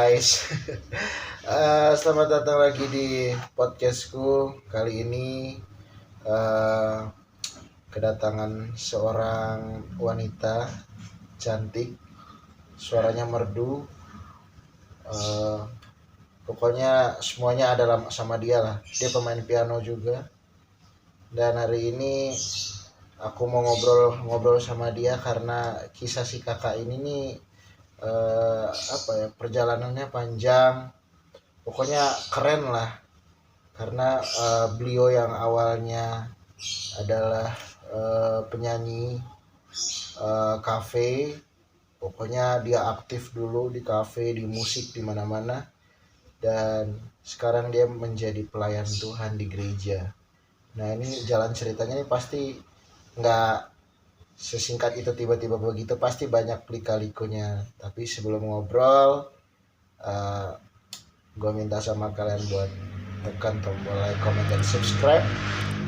guys. Selamat datang lagi di podcastku. Kali ini kedatangan seorang wanita cantik, suaranya merdu. Pokoknya semuanya adalah sama dia lah. Dia pemain piano juga. Dan hari ini aku mau ngobrol sama dia karena kisah si kakak ini nih perjalanannya panjang, pokoknya keren lah. Karena beliau yang awalnya adalah penyanyi kafe, pokoknya dia aktif dulu di kafe, di musik, di mana-mana, dan sekarang dia menjadi pelayan Tuhan di gereja. Nah, ini jalan ceritanya nih pasti nggak sesingkat itu tiba-tiba begitu, pasti banyak lika-likunya. Tapi sebelum ngobrol, gue minta sama kalian buat tekan tombol like, comment, dan subscribe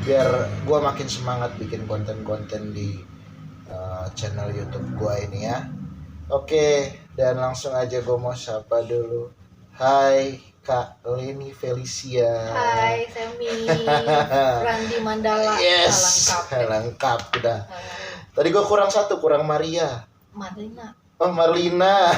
biar gue makin semangat bikin konten-konten di channel YouTube gue ini ya. Oke, dan langsung aja gue mau sapa dulu. Hai Kak Leni Felicia. Hai Semi, Randi Mandala. Yes, lengkap udah. Tadi gue kurang Maria. Marlina. Oh, Marlina.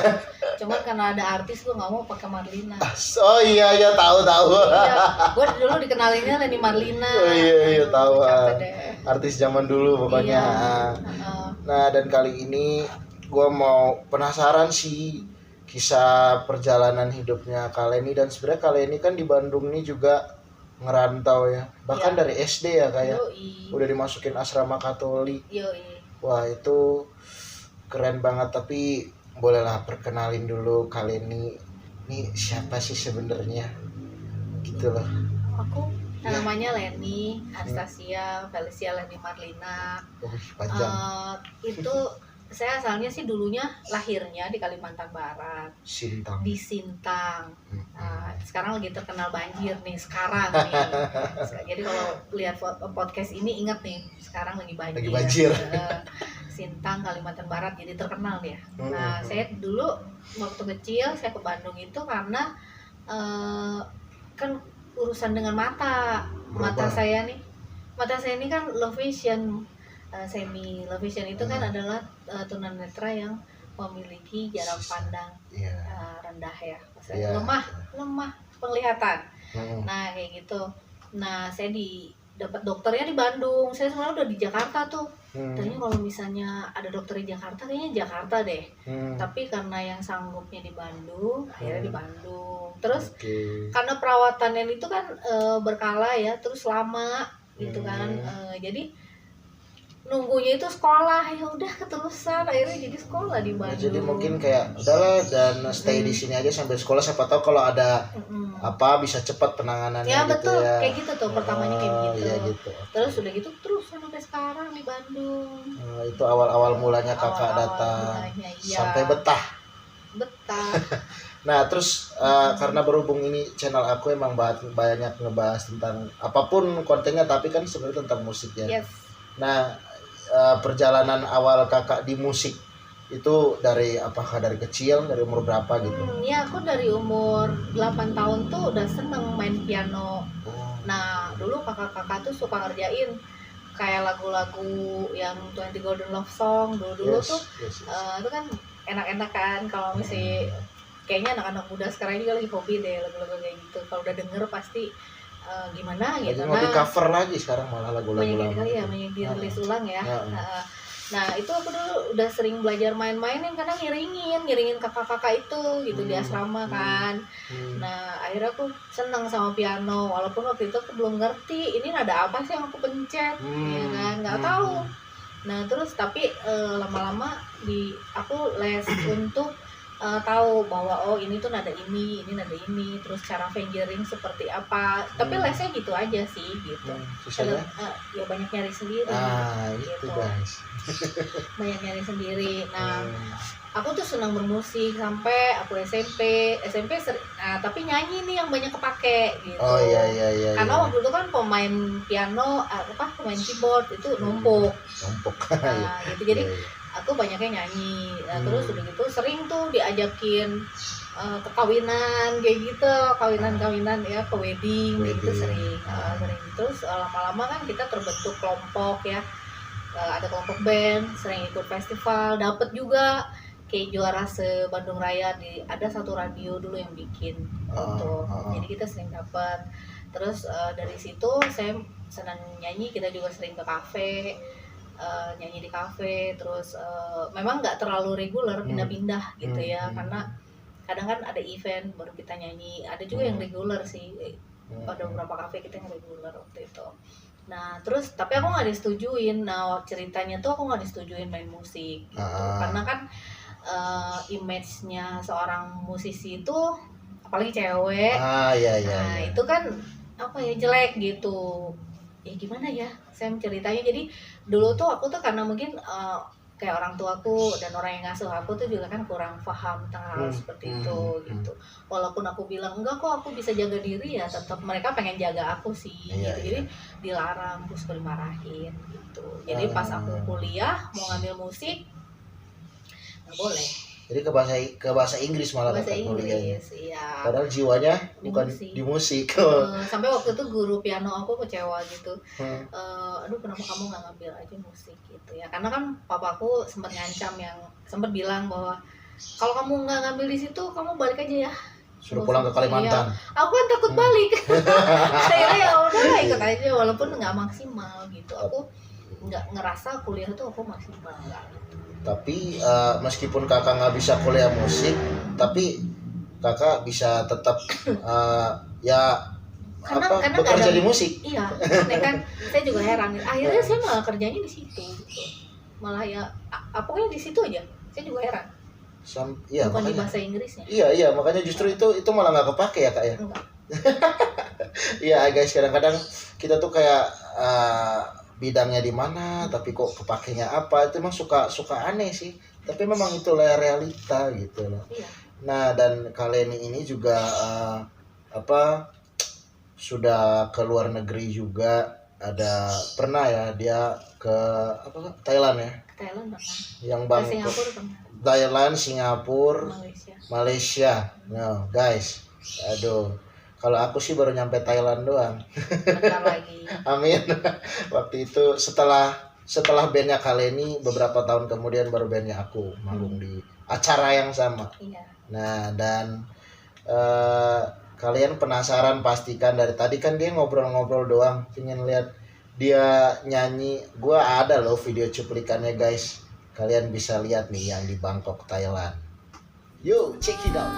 Cuman karena ada artis gue nggak mau pakai Marlina. Oh iya tahu. Iya, gue dulu dikenalinnya Leni Marlina. Oh iya tahu. Deh. Artis zaman dulu pokoknya. Iya. Nah, dan kali ini gue mau penasaran sih kisah perjalanan hidupnya Kak Leni. Dan sebenarnya Kak Leni kan di Bandung nih juga ngerantau ya. Bahkan dari SD ya kayak. Udah dimasukin asrama Katolik. Wah, itu keren banget. Tapi bolehlah perkenalin dulu Kak Leni. Ini siapa sih sebenarnya? Gitu loh. Aku namanya Leni Anastasia Felicia Leni Marlina. Panjang. Itu saya asalnya sih dulunya lahirnya di Kalimantan Barat. Sintang. Di Sintang. Nah, sekarang lagi terkenal banjir nih sekarang nih. Jadi kalau lihat podcast ini ingat nih, sekarang lagi banjir. Sintang, Kalimantan Barat, jadi terkenal dia. Nah, saya dulu waktu kecil saya ke Bandung itu karena kan urusan dengan mata saya ini kan low vision, semi low vision itu kan adalah tunanetra yang memiliki jarak pandang rendah ya, lemah penglihatan. Nah kayak gitu. Nah saya dapat dokternya di Bandung. Saya sebenarnya udah di Jakarta tuh. Tadinya kalau misalnya ada dokter di Jakarta, kayaknya Jakarta deh. Tapi karena yang sanggupnya di Bandung, akhirnya di Bandung. Terus karena perawatannya itu kan berkala ya, terus lama gitu kan. Jadi nunggunya itu sekolah, ya udah keterusan akhirnya jadi sekolah di Bandung. Jadi mungkin kayak udahlah dan stay di sini aja sampai sekolah, siapa tahu kalau ada apa bisa cepat penanganannya ya, gitu betul, ya. Kayak gitu tuh pertamanya kayak gitu. Ya, gitu. Terus udah gitu terus sampai sekarang di Bandung. Itu awal mulanya kakak datang sampai betah. Nah terus karena berhubung ini channel aku emang banyak ngebahas tentang apapun kontennya, tapi kan sebenarnya tentang musik ya. Yes. Nah perjalanan awal kakak di musik itu apakah dari kecil, dari umur berapa gitu? Ya aku dari umur 8 tahun tuh udah seneng main piano. Nah dulu kakak-kakak tuh suka ngerjain kayak lagu-lagu yang 20 Golden Love Song dulu tuh. Itu kan enak-enak kan kalau misalnya kayaknya anak-anak muda sekarang juga lagi hobi deh lagu-lagu kayak gitu. Kalau udah denger pasti gimana gitu. Mau di cover lagi sekarang malah lagu-lagu lama. Banyak dirilis ulang ya. Nah itu aku dulu udah sering belajar main-mainin karena ngiringin kakak-kakak itu gitu di asrama kan. Nah akhirnya aku seneng sama piano, walaupun waktu itu aku belum ngerti ini nada apa sih yang aku pencet, ya kan nggak tahu. Nah terus tapi lama-lama aku les untuk tahu bahwa ini tuh nada ini nada ini, terus cara fingering seperti apa. Tapi lesnya gitu aja sih gitu. Ya banyak nyari sendiri. Itu guys. Banyak nyari sendiri. Nah aku tuh senang bermusik sampai aku SMP tapi nyanyi nih yang banyak kepake gitu. Iya. Karena waktu itu kan pemain piano pemain keyboard itu numpuk. Nah gitu. Jadi aku banyaknya nyanyi. Terus udah gitu sering tuh diajakin ke kawinan kayak gitu, kawinan ya, ke wedding gitu sering. Terus lama-lama kan kita terbentuk kelompok ya, ada kelompok band, sering ikut festival, dapet juga kayak juara se-Bandung Raya ada satu radio dulu yang bikin gitu. Jadi kita sering dapat. Terus dari situ saya senang nyanyi, kita juga sering ke kafe, nyanyi di kafe. Terus memang nggak terlalu reguler, pindah-pindah gitu ya, karena kadang kan ada event baru kita nyanyi, ada juga yang reguler sih, ada beberapa kafe kita yang reguler waktu itu. Nah terus tapi aku nggak disetujuin. Nah ceritanya tuh aku nggak disetujuin main musik gitu, karena kan image-nya seorang musisi itu apalagi cewek, nah itu kan apa ya, jelek gitu ya, gimana ya saya ceritanya. Jadi dulu tuh aku tuh karena mungkin kayak orang tuaku dan orang yang ngasuh aku tuh juga kan kurang paham tentang hal seperti itu gitu. Walaupun aku bilang enggak kok, aku bisa jaga diri, ya tetap mereka pengen jaga aku sih gitu. Jadi dilarang, terus dimarahin gitu. Jadi pas aku kuliah mau ngambil musik nggak boleh. Jadi ke bahasa Inggris malah bahasa Inggris, iya. Padahal jiwanya bukan di musik. Sampai waktu itu guru piano aku kecewa gitu. Aduh kenapa kamu nggak ngambil aja musik gitu ya? Karena kan papaku sempat ngancam, sempat bilang bahwa kalau kamu nggak ngambil di situ, kamu balik aja ya. Suruh pulang ke Kalimantan. Iya. Aku kan takut balik. Saya ya udah ikut aja walaupun nggak maksimal gitu. Aku nggak ngerasa kuliah tuh aku maksimal nggak. Tapi meskipun kakak nggak bisa kuliah musik, tapi kakak bisa tetap ya karena bekerja di musik. Iya, kan saya juga heran. Akhirnya saya malah kerjanya di situ, gitu. Malah ya pokoknya di situ aja. Saya juga heran. Iya, bukan makanya, di bahasa Inggrisnya. Iya, makanya justru itu malah nggak kepake ya kak ya. Iya guys, kadang-kadang kita tuh kayak bidangnya di mana tapi kok kepakainya apa, itu emang suka aneh sih, tapi memang itulah realita gitu loh. Iya. Nah dan kalian ini juga sudah ke luar negeri juga, ada pernah ya dia ke Thailand ya, Thailand pernah, yang Bangkok, Singapura pernah, Thailand, Singapura, Malaysia. No guys, aduh, kalau aku sih baru nyampe Thailand doang. Bentar lagi. Amin. Waktu itu setelah bandnya Kaleni, beberapa tahun kemudian baru bandnya aku manggung di acara yang sama. Iya. Nah dan kalian penasaran pastikan, dari tadi kan dia ngobrol-ngobrol doang, pengen lihat dia nyanyi. Gua ada loh video cuplikannya guys, kalian bisa lihat nih yang di Bangkok Thailand. Yuk check it out.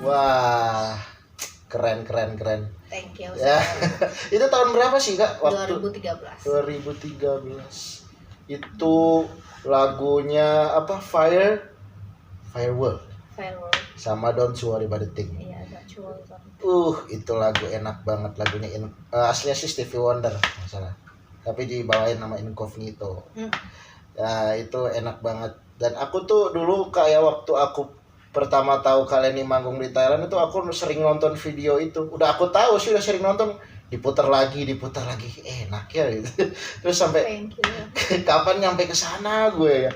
Wah, keren. Thank you. Ya. Itu tahun berapa sih kak? Waktu 2013. Itu lagunya apa? Firework. Sama Don't Worry About a Thing. Iya, Don't Worry About a Thing. Itu lagu enak banget lagunya. Aslinya sih Stevie Wonder masalah, tapi dibawain nama Incognito. Ya itu enak banget. Dan aku tuh dulu kayak waktu aku pertama tahu kalian ini manggung di Thailand itu, aku sering nonton video itu. Udah aku tahu sih, udah sering nonton, diputar lagi enak ya gitu. Terus sampai kapan nyampe ke sana gue ya,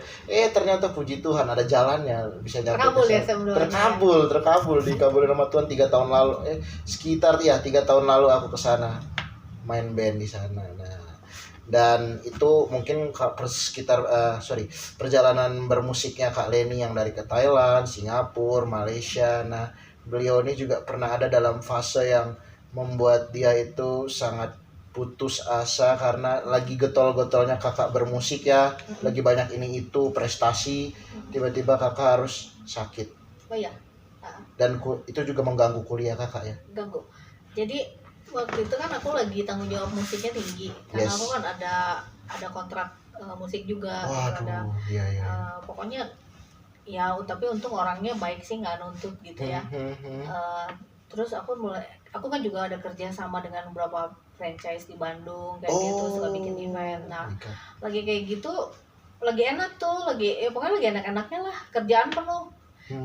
ternyata puji Tuhan ada jalannya, bisa nyampe terkabul dikabulin sama Tuhan 3 tahun lalu, sekitar 3 tahun lalu aku ke sana main band di sana. Nah dan itu mungkin sekitar perjalanan bermusiknya Kak Leni yang dari ke Thailand, Singapura, Malaysia. Nah beliau ini juga pernah ada dalam fase yang membuat dia itu sangat putus asa karena lagi getol-getolnya kakak bermusik ya, lagi banyak ini itu prestasi, tiba-tiba kakak harus sakit. Oh iya. Dan itu juga mengganggu kuliah kakak ya. Ganggu. Jadi waktu itu kan aku lagi tanggung jawab musiknya tinggi karena Yes. aku kan ada kontrak musik juga. Waduh, iya. Pokoknya ya, tapi untung orangnya baik sih, nggak nuntut gitu ya. Terus aku kan juga ada kerja sama dengan beberapa franchise di Bandung kayak gitu, suka bikin event. Nah, lagi kayak gitu, lagi enak tuh, pokoknya lagi enak-enaknya lah, kerjaan penuh.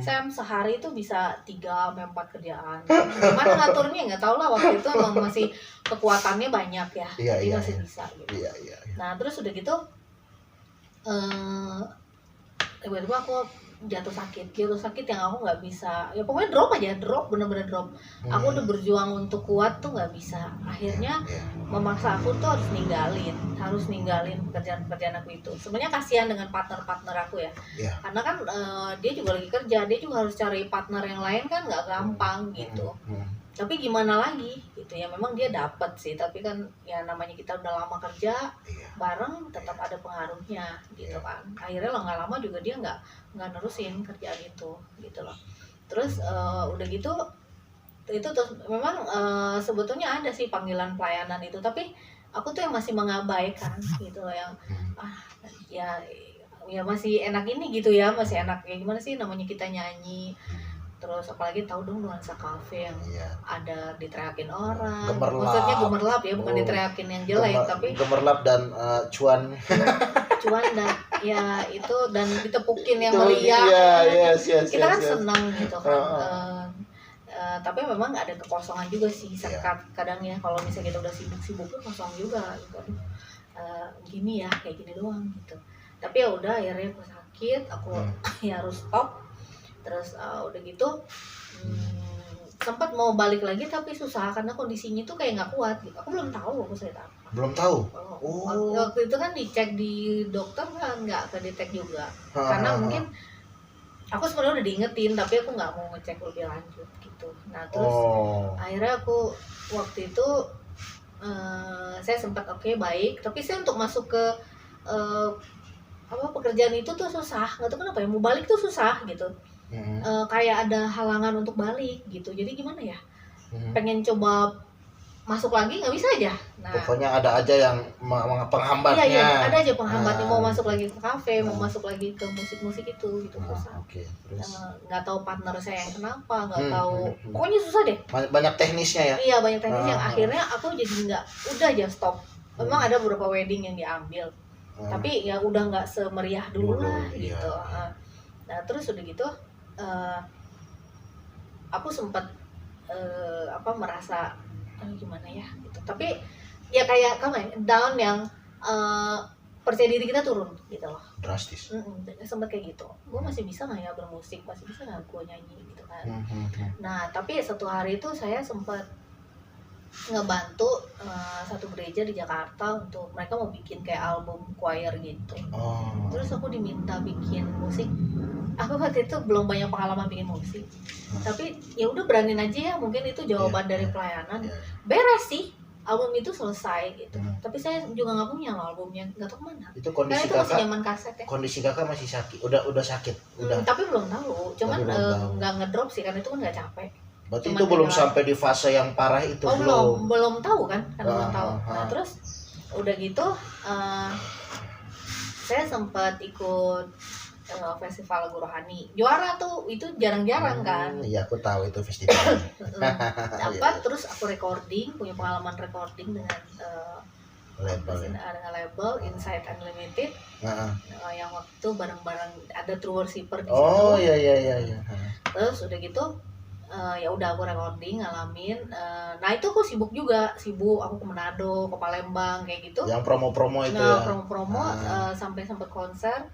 Saya sehari itu bisa 3-4 kerjaan. Gimana ngaturnya nggak tahu lah, waktu itu emang masih kekuatannya banyak ya, jadi masih bisa gitu. Iya. Nah terus udah gitu tiba-tiba aku jatuh sakit yang aku nggak bisa, ya pokoknya bener-bener drop. Aku udah berjuang untuk kuat tuh nggak bisa, akhirnya memaksa aku tuh harus ninggalin pekerjaan aku itu. Sebenarnya kasihan dengan partner aku ya, karena kan dia juga lagi kerja, dia juga harus cari partner yang lain kan nggak gampang gitu. Tapi gimana lagi gitu ya, memang dia dapat sih, tapi kan ya namanya kita udah lama kerja bareng, tetap ada pengaruhnya gitu kan. Akhirnya nggak lama juga dia nggak nerusin kerjaan itu gitu loh. Terus udah gitu itu terus memang sebetulnya ada sih panggilan pelayanan itu, tapi aku tuh yang masih mengabaikan gitu loh, yang ya masih enak ini gitu ya, masih enak ya, gimana sih namanya kita nyanyi. Terus apalagi tahu dong nuansa kafe yang ada diteriakin orang, maksudnya gemerlap ya, bukan diteriakin yang jelek, tapi gemerlap dan cuan dan ya itu, dan ditepukin yang meriah. Kita kan senang gitu kan. Tapi memang ada kekosongan juga sih kadang ya, kalau misalnya kita udah sibuk tuh kosong juga gitu. Gini ya, kayak gini doang gitu. Tapi ya udah, akhirnya aku sakit, aku ya harus stop. Terus udah gitu sempat mau balik lagi tapi susah karena kondisinya tuh kayak nggak kuat gitu. Aku belum tahu aku sakit apa. Belum tahu. Waktu itu kan dicek di dokter kan nggak kedetek juga. Karena mungkin aku sebenarnya udah diingetin, tapi aku nggak mau ngecek lebih lanjut gitu. Nah terus akhirnya aku waktu itu saya sempat baik, tapi saya untuk masuk ke pekerjaan itu tuh susah, nggak tahu kenapa ya, mau balik tuh susah gitu. Kayak ada halangan untuk balik gitu, jadi gimana ya, pengen coba masuk lagi nggak bisa aja. Nah, pokoknya ada aja yang penghambatnya. Iya, ada aja penghambatnya. Mau masuk lagi ke kafe, mau masuk lagi ke musik itu gitu susah. Nggak tahu partner saya yang kenapa, nggak tahu, pokoknya susah deh. Banyak teknisnya ya. Iya, banyak teknisnya. Akhirnya aku jadi udah aja stop. Memang ada beberapa wedding yang diambil, tapi ya udah nggak semeriah dulu lah gitu. Nah terus udah gitu aku sempat merasa gimana ya gitu, tapi ya kayak kamu ya, down yang percaya diri kita turun gitu loh, drastis. Sempat kayak gitu, gue masih bisa nggak ya bermusik, masih bisa nggak gue nyanyi gitu kan. Nah tapi satu hari itu saya sempat ngebantu satu gereja di Jakarta untuk mereka mau bikin kayak album choir gitu. Terus aku diminta bikin musik. Aku waktu itu belum banyak pengalaman bikin musik, tapi ya udah beraniin aja ya, mungkin itu jawaban dari pelayanan. Beres sih, album itu selesai gitu. Tapi saya juga nggak punya loh albumnya, nggak tahu kemana. Itu kondisi itu masih zaman kaset ya. Kondisi kakak masih sakit, udah sakit, udah. Tapi belum tahu, cuman nggak ngedrop sih, karena itu kan nggak capek. Berarti itu belum sampai di fase yang parah itu. Belum tahu kan, belum tahu. Nah terus udah gitu saya sempat ikut festival lagu rohani, juara tuh, itu jarang-jarang kan. Iya, aku tahu itu festival. Terus aku punya pengalaman recording dengan label Insight Unlimited. Yang waktu bareng-bareng ada True Worshipper di situ. Iya. Terus udah gitu ya udah aku recording, ngalamin. Nah itu aku sibuk aku ke Manado, ke Palembang kayak gitu. Yang promo-promo itu promo sampai sempat konser,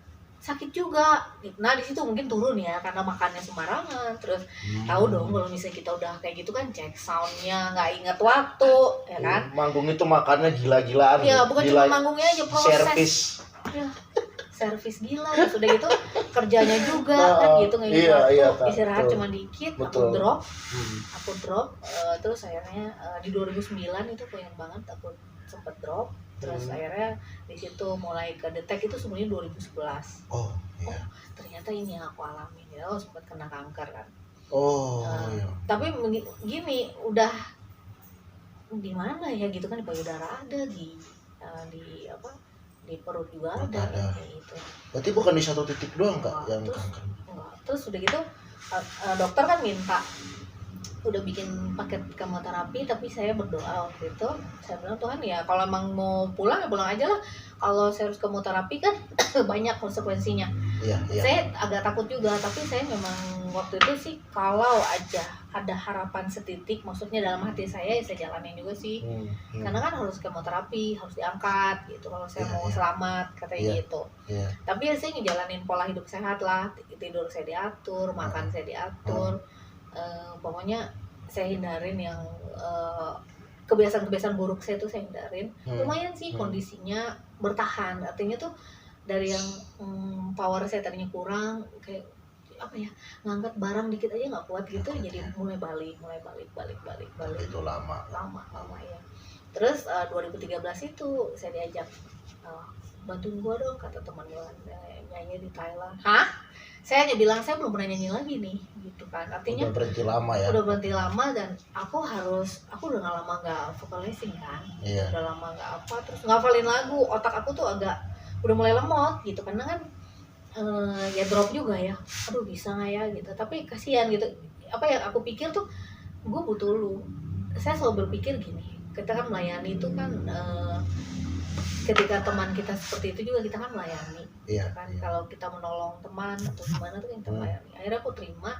sakit juga. Nah di situ mungkin turun ya karena makannya sembarangan. Terus tahu dong kalau misalnya kita udah kayak gitu kan, cek soundnya, nggak inget waktu ya kan. Manggung itu makannya gila-gilaan. Ya bukan cuma manggungnya aja, proses. Servis gila. Terus udah gitu kerjanya juga kan gitu, nggak inget waktu. Istirahat cuma dikit. Aku drop. Terus akhirnya di 2009 itu aku ingat banget, aku sempet drop. Terus akhirnya di situ mulai kedetek, itu sebenarnya 2011. Ternyata ini yang aku alami ya, sempat kena kanker kan. Tapi gini, udah di mana ya gitu kan, di payudara ada, di di perut juga ada kayak gitu. Berarti bukan di satu titik doang Kak yang kanker? Terus udah gitu dokter kan minta udah bikin paket kemoterapi, tapi saya berdoa waktu itu, saya bilang Tuhan ya kalau emang mau pulang ya pulang aja lah, kalau saya harus kemoterapi kan banyak konsekuensinya. Saya agak takut juga, tapi saya memang waktu itu sih kalau aja ada harapan setitik, maksudnya dalam hati saya ya saya jalanin juga sih. Karena kan harus kemoterapi, harus diangkat gitu kalau saya mau selamat katanya gitu. Tapi ya saya ngejalanin pola hidup sehat lah, tidur saya diatur, makan saya diatur. Pokoknya saya hindarin yang kebiasaan-kebiasaan buruk saya tuh saya hindarin. Lumayan sih kondisinya bertahan, artinya tuh dari yang power saya tadinya kurang, kayak apa ya, ngangkat barang dikit aja nggak kuat gitu, jadi mulai balik itu lama ya. Terus 2013 itu saya diajak bantuin gua dong, kata teman gua nyanyi di Thailand. Saya hanya bilang saya belum pernah nyanyi lagi nih gitu kan, artinya udah berhenti lama dan aku udah lama nggak vocalizing kan, udah lama nggak apa, terus ngafalin lagu, otak aku tuh agak udah mulai lemot gitu, karena kan ya drop juga ya, aduh bisa nggak ya gitu, tapi kasihan gitu. Apa yang aku pikir tuh, gue butuh lu. Saya selalu berpikir gini, kita kan melayani itu kan ketika teman kita seperti itu juga kita kan melayani, kan. Kalau kita menolong teman atau gimana tuh kita melayani. Akhirnya aku terima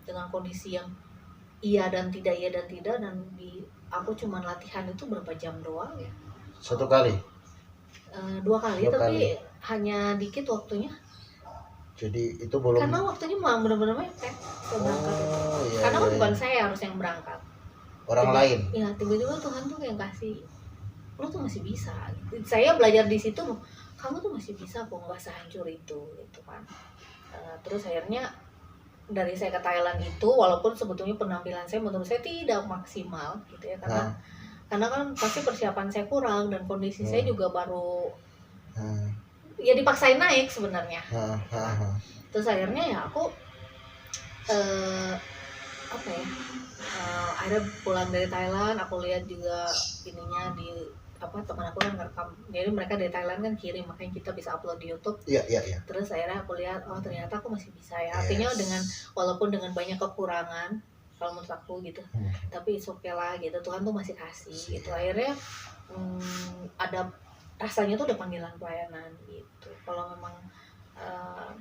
dengan kondisi yang iya dan tidak, dan aku cuma latihan itu berapa jam doang ya? 1 kali? 2 kali, tapi hanya dikit waktunya. Jadi itu belum. Karena waktunya memang benar-benar mepet saya berangkat itu. Karena bukan saya harus yang berangkat. Orang lain. Ya tiba-tiba Tuhan tuh yang kasih, lo tuh masih bisa. Saya belajar di situ, kamu tuh masih bisa kok, nggak sehancur itu gitu kan. Terus akhirnya dari saya ke Thailand itu, walaupun sebetulnya penampilan saya menurut saya tidak maksimal gitu ya, karena kan pasti persiapan saya kurang dan kondisi saya juga baru ya dipaksain naik sebenarnya. Terus akhirnya ya aku akhirnya pulang dari Thailand, aku lihat juga ininya di teman aku yang ngerekam, jadi mereka dari Thailand kan kirim, makanya kita bisa upload di YouTube. Terus akhirnya aku lihat, oh ternyata aku masih bisa ya, artinya walaupun dengan banyak kekurangan kalau menurut aku gitu, tapi it's okay lah gitu, Tuhan tuh masih kasih gitu. Akhirnya ada rasanya tuh udah panggilan pelayanan gitu. Kalau memang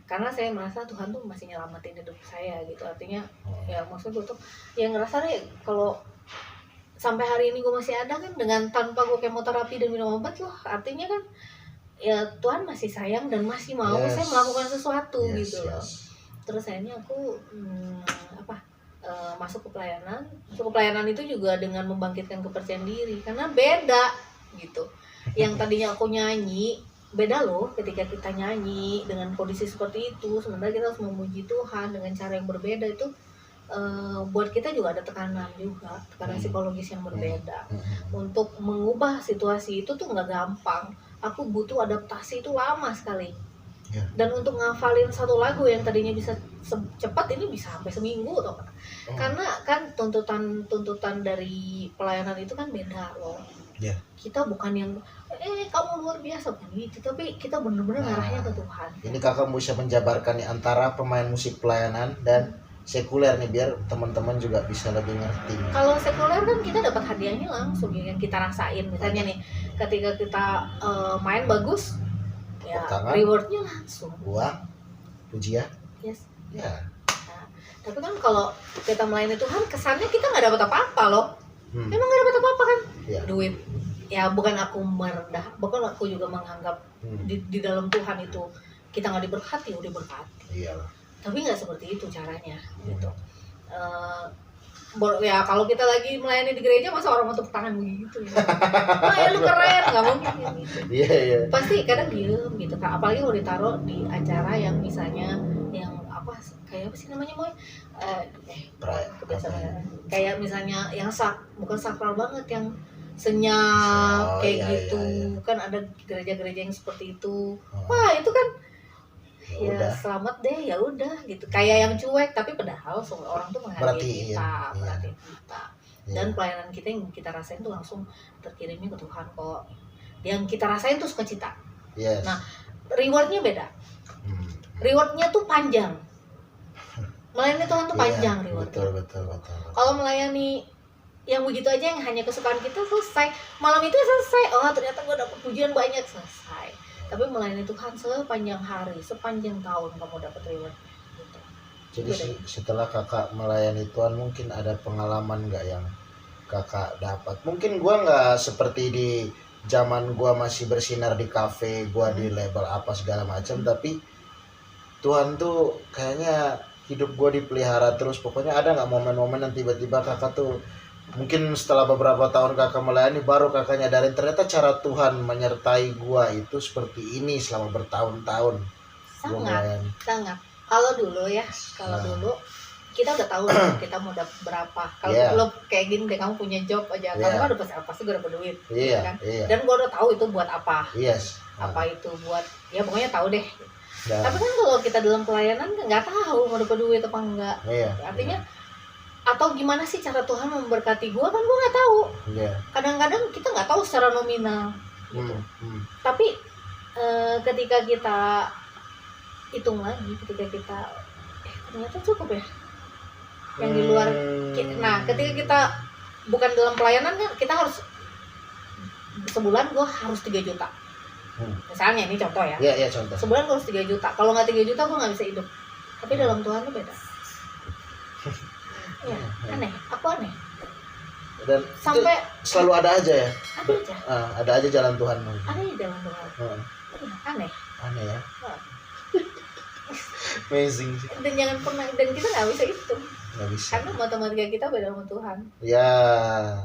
karena saya merasa Tuhan tuh masih nyelamatin hidup saya gitu, artinya ya maksud gue tuh yang ngerasa deh kalau sampai hari ini gue masih ada kan, dengan tanpa gue kemoterapi dan minum obat loh, artinya kan ya Tuhan masih sayang dan masih mau saya melakukan sesuatu gitu loh. Terus akhirnya aku masuk ke pelayanan. Masuk ke pelayanan itu juga dengan membangkitkan kepercayaan diri, karena beda gitu. Yang tadinya aku nyanyi, beda loh ketika kita nyanyi dengan kondisi seperti itu, sementara kita harus memuji Tuhan dengan cara yang berbeda. Itu buat kita juga ada tekanan psikologis yang berbeda. Untuk mengubah situasi itu tuh nggak gampang, aku butuh adaptasi itu lama sekali. Dan untuk ngafalin satu lagu yang tadinya bisa cepat, ini bisa sampai seminggu toh. Karena kan tuntutan dari pelayanan itu kan beda loh. Kita bukan yang kamu luar biasa bukan gitu, tapi kita benar-benar ngarahnya ke Tuhan. Ini kakak bisa menjabarkan nih antara pemain musik pelayanan dan sekuler nih, biar teman-teman juga bisa lebih ngerti. Kalau sekuler kan kita dapat hadiahnya langsung yang kita rasain, misalnya nih ketika kita main bagus ya, rewardnya langsung uang, pujian. Nah, tapi kan kalau kita melayani Tuhan, kesannya kita nggak dapat apa-apa loh. Emang nggak dapat apa-apa kan? Duit. Ya bukan aku merendah, bahkan aku juga menganggap di dalam Tuhan itu kita nggak diberkati, udah diberkati. Tapi nggak seperti itu caranya gitu. Ya kalau kita lagi melayani di gereja, masa orang mau tepuk tangan begitu ya? Wah lu keren, nggak mungkin gitu. Pasti kadang diem gitu, apalagi kalau ditaruh di acara yang misalnya yang kayak apa sih namanya Moy? Kayak misalnya yang bukan sakral banget, yang senyap gitu. Kan ada gereja-gereja yang seperti itu. Wah itu kan ya selamat deh, ya udah gitu, kayak yang cuek, tapi padahal semua orang tuh menghargai kita. Dan pelayanan kita yang kita rasain tuh langsung terkirimnya ke Tuhan kok. Yang kita rasain tuh sukacita. Yes. Nah, rewardnya beda. Rewardnya tuh panjang. Melayani Tuhan tuh panjang rewardnya. Betul. Kalau melayani yang begitu aja yang hanya kesukaan kita selesai, malam itu selesai. Oh ternyata gue dapet pujian banyak, selesai. Tapi melayani Tuhan sepanjang hari, sepanjang tahun kamu dapat reward. Gitu. Jadi setelah kakak melayani Tuhan mungkin ada pengalaman nggak yang kakak dapat? Mungkin gua nggak seperti di zaman gua masih bersinar di kafe, gua di label apa segala macam, tapi Tuhan tuh kayaknya hidup gua dipelihara terus. Pokoknya ada nggak momen-momen yang tiba-tiba kakak tuh mungkin setelah beberapa tahun kakak melayani baru kakak nyadarin ternyata cara Tuhan menyertai gua itu seperti ini selama bertahun-tahun. Sangat. Kalau dulu dulu kita udah tahu kita mau dapat berapa. Kalau lo kayak gini deh, kamu punya job aja, kamu kan udah pasti gue dapat duit, kan? Dan gue udah tahu itu buat apa. Apa itu buat, ya pokoknya tahu deh. Tapi kan kalau kita dalam pelayanan nggak tahu mau dapat duit apa enggak. Artinya atau gimana sih cara Tuhan memberkati gue, kan gue nggak tahu. Kadang-kadang kita nggak tahu secara nominal gitu. Tapi ketika kita hitung lagi, ketika kita ternyata cukup ya yang di luar. Nah ketika kita bukan dalam pelayanan kan kita harus sebulan gue harus 3 juta misalnya, ini contoh ya. Contoh. Sebulan gue harus 3 juta, kalau nggak 3 juta gue nggak bisa hidup. Tapi dalam Tuhan itu beda. Ya, aneh, aku aneh. Dan sampai selalu ada aja ya. Ada aja jalan Tuhan. Ada aja jalan Tuhan. Aneh ya. Amazing sih. Dan jangan pernah, dan kita nggak bisa itu. Nggak bisa. Karena matematika kita beda sama Tuhan. Ya.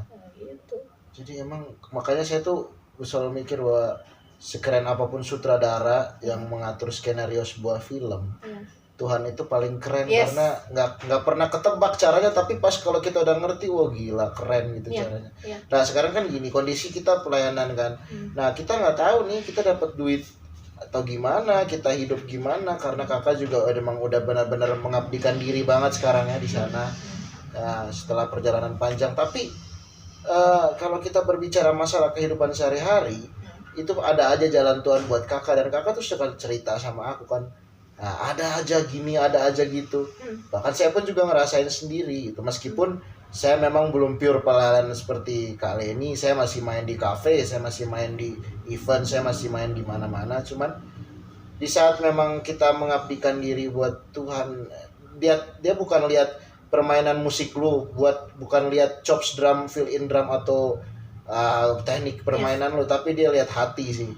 Nah, gitu. Jadi emang makanya saya tuh selalu mikir bahwa sekeren apapun sutradara yang mengatur skenario sebuah film, Tuhan itu paling keren. Karena nggak pernah ketebak caranya, tapi pas kalau kita udah ngerti, wah gila keren gitu caranya. Nah sekarang kan gini kondisi kita pelayanan kan, nah kita nggak tahu nih kita dapat duit atau gimana, kita hidup gimana, karena kakak juga emang udah benar-benar mengabdikan diri banget sekarang ya di sana. Nah, setelah perjalanan panjang, tapi kalau kita berbicara masalah kehidupan sehari-hari, itu ada aja jalan Tuhan buat kakak, dan kakak tuh suka cerita sama aku kan. Nah, ada aja gini, ada aja gitu. Bahkan saya pun juga ngerasain sendiri gitu. Meskipun saya memang belum pure pelayanan seperti Kak Leni, saya masih main di kafe, saya masih main di event, saya masih main di mana-mana. Cuman di saat memang kita mengabdikan diri buat Tuhan, dia bukan lihat permainan musik lu, bukan lihat chops drum, fill in drum atau teknik permainan lu, tapi dia lihat hati sih.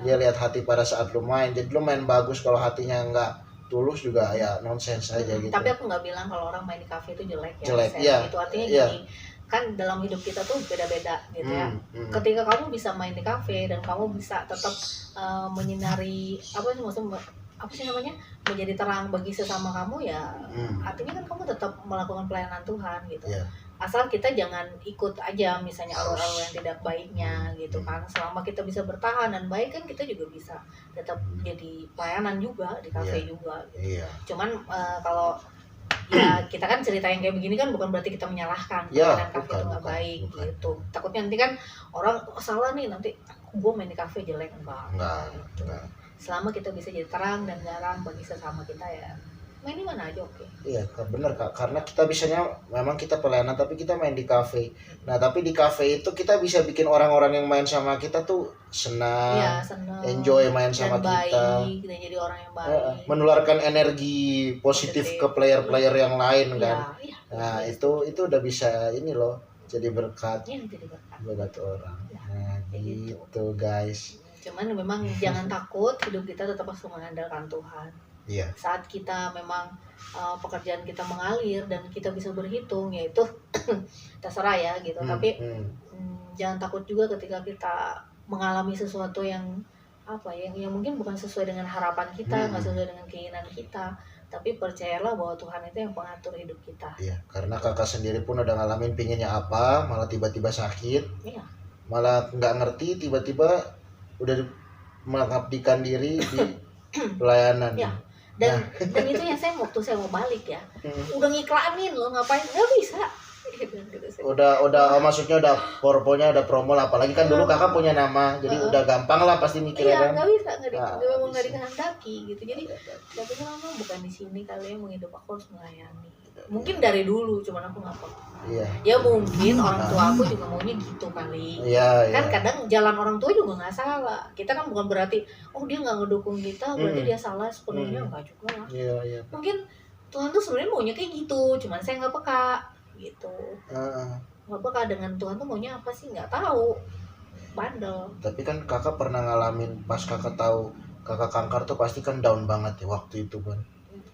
Dia lihat hati pada saat lu main. Jadi lu main bagus, kalau hatinya enggak tulus juga ya nonsens aja gitu. Tapi aku nggak bilang kalau orang main di kafe itu jelek ya. Itu artinya gini, kan dalam hidup kita tuh beda-beda gitu ya. Ketika kamu bisa main di kafe dan kamu bisa tetap menyinari apa sih namanya, menjadi terang bagi sesama kamu ya, artinya kan kamu tetap melakukan pelayanan Tuhan gitu. Asal kita jangan ikut aja misalnya alur-alur yang tidak baiknya gitu kan. Selama kita bisa bertahan dan baik kan, kita juga bisa tetap jadi pelayanan juga di kafe juga gitu. Cuman kalau ya kita kan cerita yang kayak begini kan bukan berarti kita menyalahkan pelayanan kafe itu nggak baik gitu. Takutnya nanti kan orang salah nih, nanti gue main di kafe jelek. Enggak gitu. Selama kita bisa jadi terang dan garam bagi sesama kita ya main di mana aja oke. Iya bener Kak, karena kita bisanya memang kita pelayanan tapi kita main di kafe. Nah tapi di kafe itu kita bisa bikin orang-orang yang main sama kita tuh senang, enjoy main sama kita, dan jadi orang yang baik, menularkan energi positif ke player-player yang lain kan. Nah itu udah bisa ini loh, jadi berkat buat orang. Nah gitu guys. Cuman memang jangan takut, hidup kita tetap harus mengandalkan Tuhan. Saat kita memang pekerjaan kita mengalir dan kita bisa berhitung, yaitu terserah ya gitu. Tapi jangan takut juga ketika kita mengalami sesuatu yang yang mungkin bukan sesuai dengan harapan kita, nggak sesuai dengan keinginan kita. Tapi percayalah bahwa Tuhan itu yang pengatur hidup kita. Karena kakak sendiri pun udah ngalamin pinginnya apa, malah tiba-tiba sakit, malah nggak ngerti, tiba-tiba udah mengabdikan diri di pelayanan. Dan itu yang waktu saya mau balik ya, udah ngiklanin loh, ngapain, nggak bisa. maksudnya udah porponya udah promo lah, apalagi kan dulu kakak punya nama, jadi udah gampang lah pasti mikirnya iya, kan. nggak bisa nggak dikehendaki gitu. Jadi tapi memang bukan di sini kali yang menghidup, aku harus melayani. Mungkin dari dulu, cuman aku nggak peka. Iya. Ya mungkin orang tua aku juga maunya gitu kali. Iya, Kan iya. kadang jalan orang tua juga nggak salah. Kita kan bukan berarti dia nggak ngedukung kita berarti dia salah sepenuhnya, enggak juga lah. Iya, iya. Mungkin Tuhan tuh sebenarnya maunya kayak gitu, cuman saya nggak peka gitu. Nggak peka dengan Tuhan tuh maunya apa sih, nggak tahu, bandel. Tapi kan kakak pernah ngalamin pas kakak tahu kakak kanker tuh pasti kan down banget ya waktu itu kan.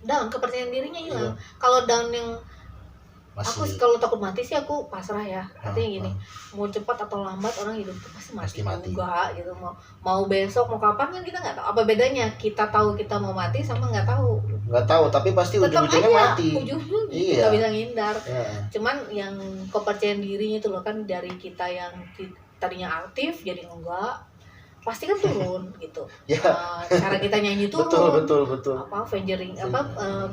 Down, kepercayaan dirinya hilang. Kalau down yang aku kalau takut mati sih aku pasrah ya. Artinya gini, mau cepat atau lambat orang hidup tuh pasti mati juga gitu. Mau besok mau kapan kan kita nggak tahu. Apa bedanya kita tahu kita mau mati sama nggak tahu? Nggak tahu, tapi pasti ujung-ujungnya mati. Ujungnya iya. Nggak bisa ngindar. Iya. Cuman yang kepercayaan dirinya itu loh kan, dari kita yang tadinya aktif jadi enggak, pasti kan turun gitu. Ya. Cara kita nyanyi turun. Betul. Apa fingering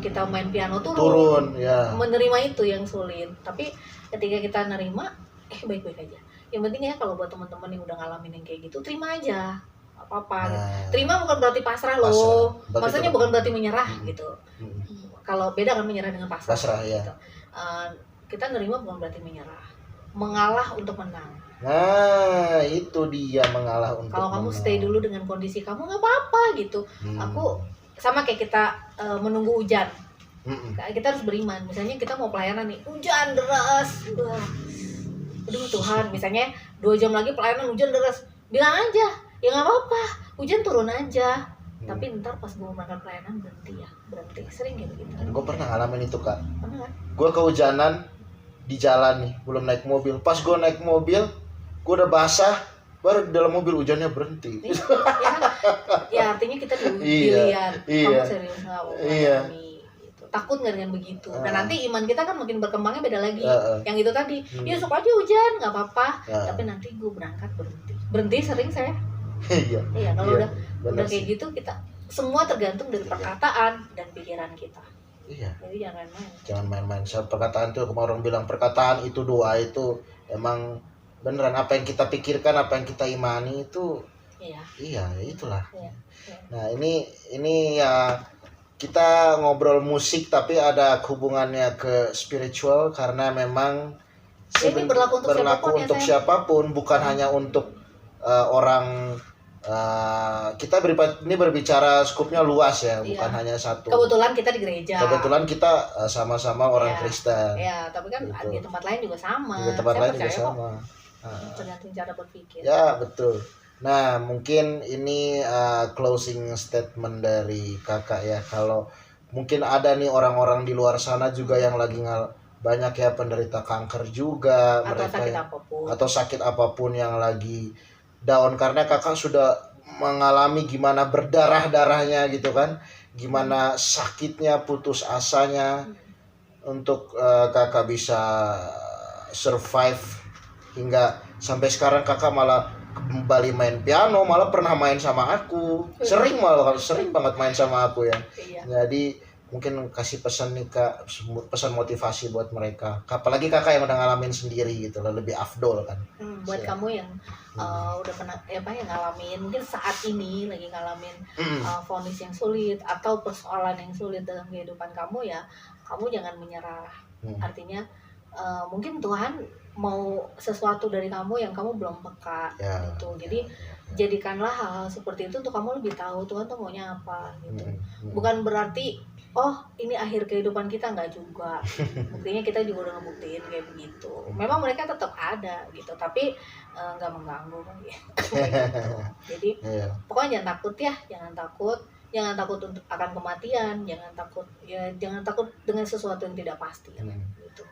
kita main piano turun ya. Menerima itu yang sulit. Tapi ketika kita nerima, baik-baik aja. Yang penting ya kalau buat teman-teman yang udah ngalamin yang kayak gitu, terima aja. Apa-apa gitu. Terima bukan berarti pasrah loh. Maksudnya bukan berarti menyerah gitu. Kalau beda kan menyerah dengan pasrah. Pasrah ya. Gitu. Kita nerima bukan berarti menyerah. Mengalah untuk menang. Nah, itu dia mengalah untuk kalau kamu stay dulu dengan kondisi kamu nggak apa-apa gitu. Aku sama kayak kita menunggu hujan. Kita harus beriman. Misalnya kita mau pelayanan nih, hujan deras. Aduh Tuhan, misalnya 2 jam lagi pelayanan hujan deras. Bilang aja, ya nggak apa-apa, hujan turun aja. Tapi ntar pas gue berangkat pelayanan berhenti. Sering gitu. Gue pernah ngalamin itu kak. Pernah kan? Gue kehujanan di jalan nih, belum naik mobil. Pas gue naik mobil, gue udah basah, baru di dalam mobil hujannya berhenti. Ya artinya kita dilihat, kamu serius nggak? Iya. Gitu. Takut nggak dengan begitu? Nah nanti iman kita kan makin berkembangnya beda lagi. Yang itu tadi, ya sok aja hujan, nggak apa-apa. Tapi nanti gue berangkat berhenti sering saya. Iya kalau udah kayak gitu, kita semua tergantung dari perkataan dan pikiran kita. Iya. Jadi jangan main-main. Jangan main-main. Perkataan tuh, kemarin orang bilang perkataan itu doa itu emang beneran, apa yang kita pikirkan, apa yang kita imani itu. Iya, itulah. Iya. Nah, ini ya kita ngobrol musik tapi ada hubungannya ke spiritual karena memang ini berlaku untuk siapapun, bukan hanya untuk orang. Kita ini berbicara skupnya luas ya, bukan hanya satu. Kebetulan kita di gereja. Kebetulan kita sama-sama orang Kristen. Ya, tapi kan gitu. Di tempat lain juga sama. Di tempat lain juga sama. Tergantung cara berpikir. Ya betul. Nah mungkin ini closing statement dari kakak ya. Kalau mungkin ada nih orang-orang di luar sana juga yang lagi banyak ya penderita kanker juga, atau sakit apapun yang lagi down, karena kakak sudah mengalami gimana berdarah-darahnya gitu kan, gimana sakitnya, putus asanya untuk kakak bisa survive hingga sampai sekarang. Kakak malah kembali main piano, malah pernah main sama aku, sering banget main sama aku ya. Jadi mungkin kasih pesan nih kak, pesan motivasi buat mereka, apalagi kakak yang udah ngalamin sendiri gitu, lebih afdol kan. Buat kamu yang udah pernah yang ngalamin, mungkin saat ini lagi ngalamin vonis yang sulit atau persoalan yang sulit dalam kehidupan kamu, ya kamu jangan menyerah. Artinya mungkin Tuhan mau sesuatu dari kamu yang kamu belum peka gitu. Jadi jadikanlah hal seperti itu untuk kamu lebih tahu Tuhan tuh maunya apa gitu. Bukan berarti ini akhir kehidupan kita, nggak juga. Buktinya kita juga udah ngebuktiin kayak begitu. Memang mereka tetap ada gitu, tapi nggak mengganggu gitu. Jadi pokoknya jangan takut ya, jangan takut untuk akan kematian, jangan takut dengan sesuatu yang tidak pasti gitu.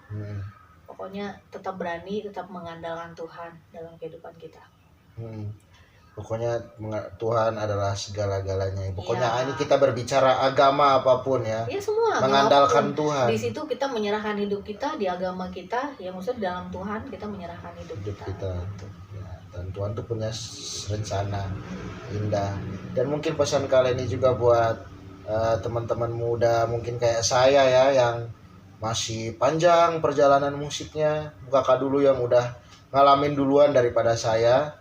Pokoknya tetap berani, tetap mengandalkan Tuhan dalam kehidupan kita. Pokoknya Tuhan adalah segala-galanya. Pokoknya ini kita berbicara agama apapun ya. Ya semua. Mengandalkan Tuhan. Di situ kita menyerahkan hidup kita, di agama kita, ya maksudnya dalam Tuhan kita menyerahkan hidup kita. Ya, dan Tuhan tuh punya rencana indah. Dan mungkin pesan kali ini juga buat teman-teman muda mungkin kayak saya ya, yang masih panjang perjalanan musiknya. Kakak dulu yang udah ngalamin duluan daripada saya,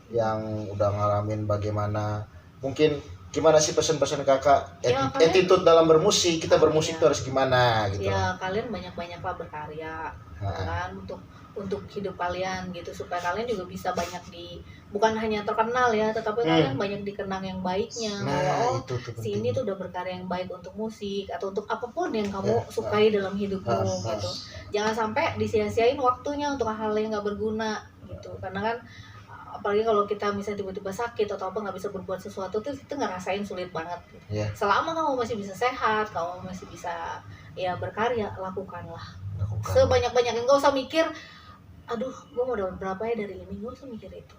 yang udah ngalamin bagaimana, mungkin gimana sih pesan-pesan kakak Ya, attitude dalam bermusik, kita bermusik tuh harus gimana gitu. Ya kalian banyak-banyaklah berkarya kan untuk hidup kalian gitu, supaya kalian juga bisa banyak bukan hanya terkenal ya, tetapi kalian banyak dikenang yang baiknya, bahwa si ini tuh udah berkarya yang baik untuk musik atau untuk apapun yang kamu sukai dalam hidupmu gitu. Jangan sampai disia-siain waktunya untuk hal-hal yang nggak berguna gitu, karena kan apalagi kalau kita misalnya tiba-tiba sakit atau apa nggak bisa berbuat sesuatu tuh itu ngerasain sulit banget gitu. Selama kamu masih bisa sehat, kamu masih bisa ya berkarya, lakukanlah sebanyak-banyaknya. Nggak usah mikir aduh gue mau dapat berapa ya dari ini, nggak usah mikir itu,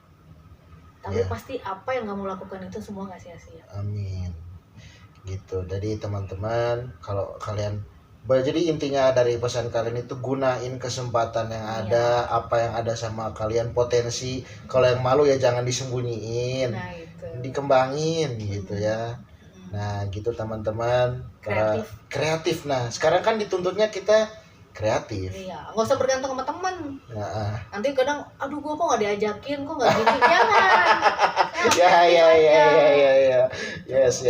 tapi pasti apa yang kamu lakukan itu semua nggak sia-sia. Amin gitu. Jadi teman-teman, kalau kalian jadi intinya dari pesan kalian itu gunain kesempatan yang ada, apa yang ada sama kalian, potensi. Kalau yang malu ya jangan disembunyiin, dikembangin gitu ya. Nah gitu teman-teman, kreatif. Nah sekarang kan dituntutnya kita kreatif. Iya, nggak usah bergantung sama teman. Nanti kadang, aduh gue kok nggak diajakin, kok nggak gini, jangan. Ya. Yes.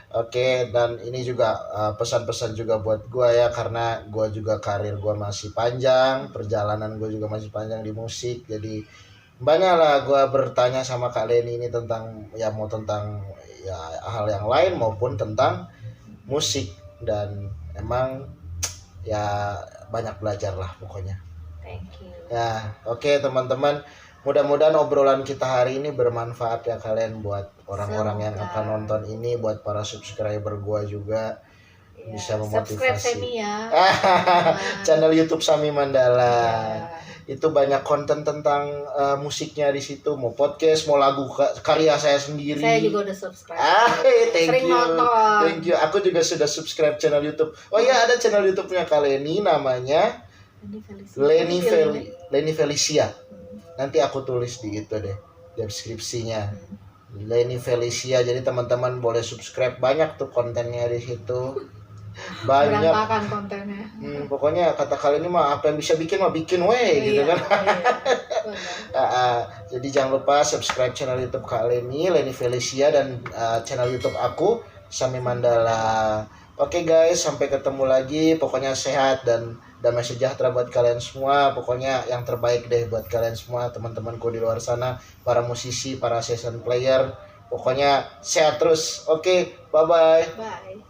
Oke, dan ini juga pesan-pesan juga buat gue ya, karena gue juga karir gue masih panjang, perjalanan gue juga masih panjang di musik, jadi banyak lah gue bertanya sama Kak Leni ini tentang ya, mau tentang ya hal yang lain maupun tentang musik, dan emang ya banyak belajar lah pokoknya. Thank you. Ya, oke teman-teman. Mudah-mudahan obrolan kita hari ini bermanfaat ya kalian, buat orang-orang yang akan nonton ini, buat para subscriber gua juga bisa memotivasi. Subscribe Semi ya. Channel YouTube Sami Mandala. Itu banyak konten tentang musiknya di situ, mau podcast, mau lagu karya saya sendiri. Saya juga udah subscribe. Thank you. Aku juga sudah subscribe channel YouTube. Oh iya, ada channel YouTube-nya Kak Leni, namanya Leni Felicia. Nanti aku tulis di itu deh, deskripsinya. Leni Felicia. Jadi teman-teman boleh subscribe, banyak tuh kontennya di situ. Banyak. Berantakan kontennya. Pokoknya kata kali ini mah apa yang bisa bikin mah bikin gitu kan. Jadi jangan lupa subscribe channel YouTube Kak Leni Felicia, dan channel YouTube aku Sami Mandala. Oke guys, sampai ketemu lagi. Pokoknya sehat dan damai sejahtera buat kalian semua. Pokoknya yang terbaik deh buat kalian semua, teman-temanku di luar sana, para musisi, para session player. Pokoknya sehat terus. Oke, bye-bye. Bye.